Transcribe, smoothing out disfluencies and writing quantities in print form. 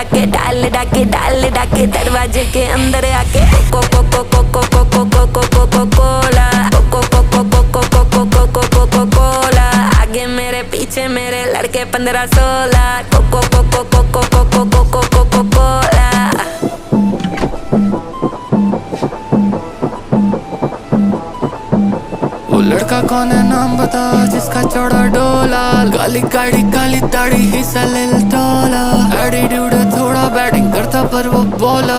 डाके डाल डाके डाल डाके दरवाजे के अंदर आके कोको कोको कोको कोको कोको कोको कोला कोको कोको कोको कोको कोको कोको कोला आगे मेरे पीछे मेरे लड़के 15-16 कोको कोको कोको कोको कोको कोको कोला। वो लड़का कौन है नाम बता जिसका चौड़ा डोला, काली गाड़ी काली दाढ़ी हिस्सा ले टोला, एटीट्यूड है थोड़ा बैटिंग करता पर वो बॉलर।